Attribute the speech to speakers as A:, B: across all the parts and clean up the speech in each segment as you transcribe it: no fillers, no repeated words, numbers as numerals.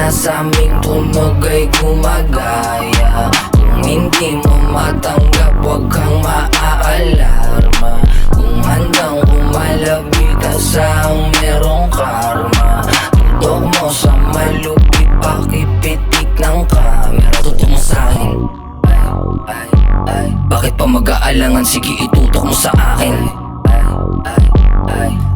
A: nasa aming tunog ay gumagaya. Kung hindi mo matanggap, huwag kang maaalarma. Kung handang umalabi ka sa merong karma, tutok mo sa malupit, pakipitik ng camera. Tutok mo sa'kin, bakit pa mag-aalangan? Sige, itutok mo sa akin.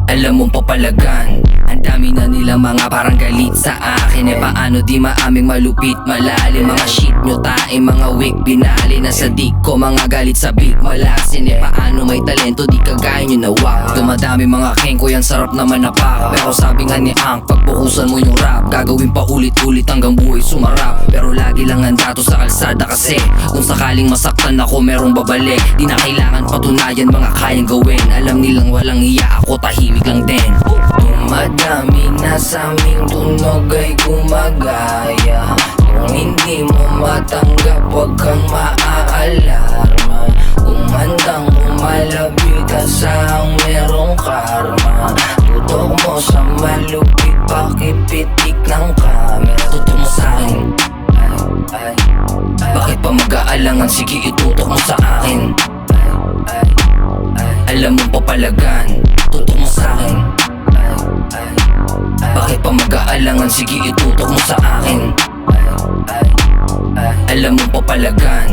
A: Alam mong papalagan, ang dami na nila mga parang galit sa akin. Eh paano di maaming malupit, malalim? Mga shit nyo tae, mga weak binali. Nasa dik ko, mga galit sa beat malasin. Eh paano may talento, di kagaya nyo na wak. Dumadami mga king ko, yan sarap naman na pak. Pero sabi nga ni Hank, pagbukusan mo yung rap, gagawin pa ulit-ulit hanggang buhay sumarap. Pero lagi lang handa to sa kalsada kasi kung sakaling masaktan ako, merong babalik. Di na kailangan patunayan mga kayang gawin. Alam nilang walang iya, ako tahimik lang din. Dumadami na sa aming tunog ay gumagaya. Kung hindi mo matanggap, huwag kang maaalarma. Kung handang umalabi ka sa merong karma, tutok mo sa malupit, pakipitik ng camera. Tutok mo sa'kin, bakit pa mag-aalangan? Sige, itutok mo sa akin. Alam mong papalagan, tutok mo sa'kin. Bakit pa mag-aalangan? Sige, itutok mo sa akin. Alam mong papalagan.